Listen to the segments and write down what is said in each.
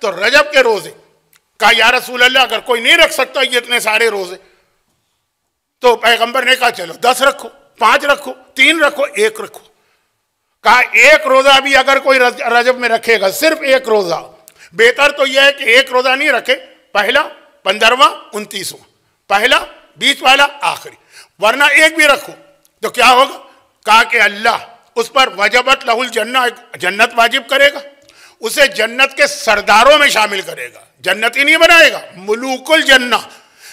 تو رجب کے روزے کہا یا رسول اللہ اگر کوئی نہیں رکھ سکتا یہ اتنے سارے روزے، تو پیغمبر نے کہا چلو 10 رکھو، 5 رکھو، 3 رکھو، 1 رکھو۔ کہا ایک روزہ بھی اگر کوئی رجب میں رکھے گا، صرف ایک روزہ، بہتر تو یہ ہے کہ ایک روزہ نہیں رکھے، پہلا 15واں 29واں، پہلا 20 والا آخری، ورنہ ایک بھی رکھو تو کیا ہوگا؟ کہا کہ اللہ اس پر وجبت لہ الجنہ، جنت واجب کرے گا، اسے جنت کے سرداروں میں شامل کرے گا، جنت ہی نہیں بنائے گا، ملوک الجنہ،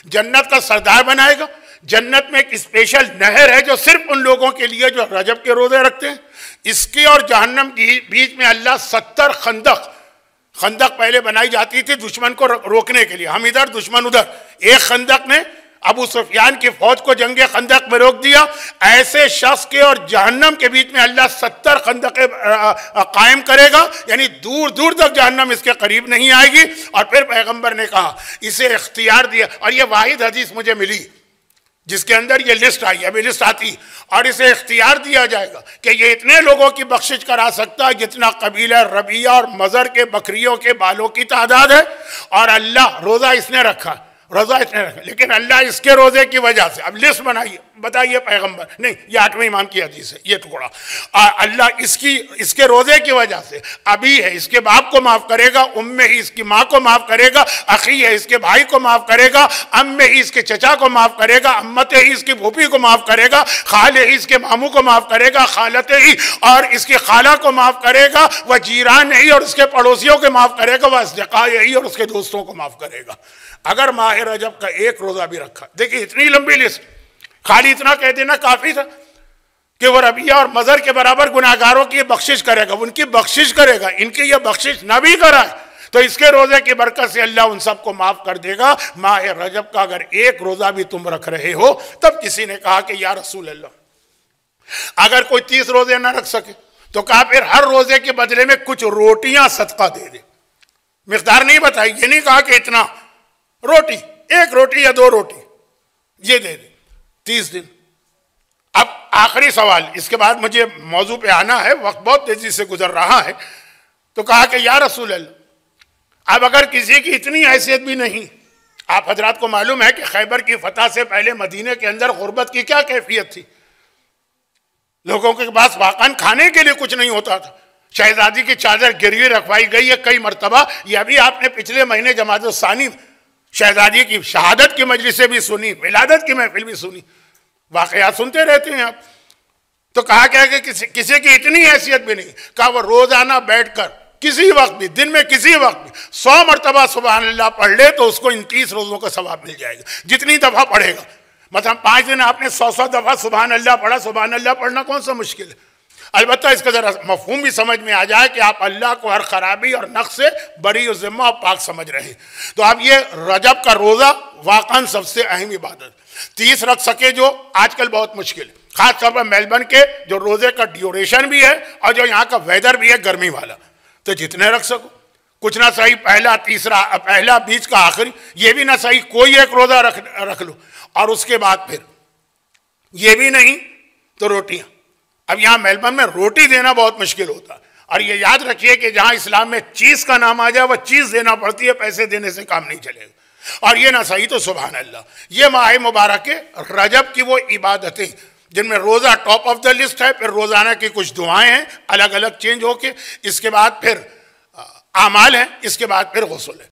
جنت کا سردار بنائے گا۔ جنت میں ایک اسپیشل نہر ہے جو صرف ان لوگوں کے لیے جو رجب کے روزے رکھتے ہیں۔ اس کی اور جہنم کی بیچ میں اللہ 70 خندق پہلے بنائی جاتی تھی دشمن کو روکنے کے لیے، ہم ادھر دشمن ادھر، ایک خندق نے ابو سفیان کی فوج کو جنگ خندق میں روک دیا، ایسے شخص کے اور جہنم کے بیچ میں اللہ 70 خندقیں قائم کرے گا، یعنی دور دور تک جہنم اس کے قریب نہیں آئے گی۔ اور پھر پیغمبر نے کہا اسے اختیار دیا، اور یہ واحد حدیث مجھے ملی جس کے اندر یہ لسٹ آئی، ابھی لسٹ آتی، اور اسے اختیار دیا جائے گا کہ یہ اتنے لوگوں کی بخشش کرا سکتا ہے جتنا قبیلہ ربیہ اور مزر کے بکریوں کے بالوں کی تعداد ہے، اور اللہ روزہ اس نے رکھا، روزہ اس نے رکھا، لیکن اللہ اس کے روزے کی وجہ سے، اب لسٹ بنائیے، بتائیے پیغمبر نہیں، یہ 8ویں امام کی حدیث ہے یہ ٹکڑا، اللہ اس کے روزے کی وجہ سے ابھی ہے اس کے باپ کو معاف کرے گا، ام ہی اس کی ماں کو معاف کرے گا، اخی ہے اس کے بھائی کو معاف کرے گا، ام ہی اس کے چچا کو معاف کرے گا، امت ہی اس کی پھوپھی کو معاف کرے گا، خال ہی اس کے ماموں کو معاف کرے گا، خالت ہی اور اس کی خالہ کو معاف کرے گا، وہ جیران ہی اور اس کے پڑوسیوں کو معاف کرے گا، وہ اصدقاء ہی اور اس کے دوستوں کو معاف کرے گا۔ اگر ماہ رجب کا ایک روزہ بھی رکھا، دیکھیں اتنی لمبی لسٹ، خالی اتنا کہہ دینا کافی تھا کہ وہ ربیہ اور مزر کے برابر گناہگاروں کی بخشش کرے گا، ان کی بخشش کرے گا، ان کی یہ بخشش نہ بھی کرائے تو اس کے روزے کی برکت سے اللہ ان سب کو معاف کر دے گا۔ ماہ رجب کا اگر ایک روزہ بھی تم رکھ رہے ہو، تب کسی نے کہا کہ یا رسول اللہ اگر کوئی 30 روزے نہ رکھ سکے تو کہا پھر ہر روزے کے بدلے میں کچھ روٹیاں صدقہ دے دے، مقدار نہیں بتائی، یہ نہیں کہا کہ اتنا، روٹی، 1 روٹی یا 2 روٹی یہ دے دے 30 دن۔ اب آخری سوال، اس کے بعد مجھے موضوع پہ آنا ہے، وقت بہت تیزی سے گزر رہا ہے، تو کہا کہ یا رسول اللہ اب اگر کسی کی اتنی حیثیت بھی نہیں، آپ حضرات کو معلوم ہے کہ خیبر کی فتح سے پہلے مدینے کے اندر غربت کی کیا کیفیت تھی، لوگوں کے پاس واقعاً کھانے کے لیے کچھ نہیں ہوتا تھا، شہزادی کی چادر گروی رکھوائی گئی ہے کئی مرتبہ، یہ ابھی آپ نے پچھلے مہینے جماعت الثانی شہزادی کی شہادت کی مجلسیں بھی سنی، ولادت کی محفل بھی سنی، واقعات سنتے رہتے ہیں آپ۔ تو کہا کیا کہ کسی کی اتنی حیثیت بھی نہیں، کہا وہ روزانہ بیٹھ کر کسی وقت بھی، دن میں کسی وقت بھی 100 مرتبہ سبحان اللہ پڑھ لے تو اس کو ان 30 روزوں کا ثواب مل جائے گا، جتنی دفعہ پڑھے گا۔ مثلا 5 دن آپ نے 100 دفعہ سبحان اللہ پڑھا، سبحان اللہ پڑھنا کون سا مشکل ہے؟ البتہ اس کا ذرا مفہوم بھی سمجھ میں آ جائے کہ آپ اللہ کو ہر خرابی اور نقص سے بری و ذمہ اور پاک سمجھ رہے ہیں۔ تو اب یہ رجب کا روزہ واقعاً سب سے اہم عبادت، 30 رکھ سکے جو آج کل بہت مشکل ہے، خاص طور پر میلبرن کے جو روزے کا ڈیوریشن بھی ہے اور جو یہاں کا ویدر بھی ہے گرمی والا، تو جتنے رکھ سکو، کچھ نہ صحیح پہلا تیسرا، پہلا بیچ کا آخری، یہ بھی نہ صحیح کوئی ایک روزہ رکھ لو، اور اس کے بعد پھر یہ بھی نہیں تو روٹیاں۔ اب یہاں میلبرن میں روٹی دینا بہت مشکل ہوتا ہے، اور یہ یاد رکھیے کہ جہاں اسلام میں چیز کا نام آ جائے وہ چیز دینا پڑتی ہے، پیسے دینے سے کام نہیں چلے گا۔ اور یہ نہ صحیح تو سبحان اللہ، یہ ماہ مبارک رجب کی وہ عبادتیں جن میں روزہ ٹاپ آف دا لسٹ ہے، پھر روزانہ کی کچھ دعائیں ہیں الگ الگ چینج ہو کے، اس کے بعد پھر اعمال ہیں، اس کے بعد پھر غسل ہے۔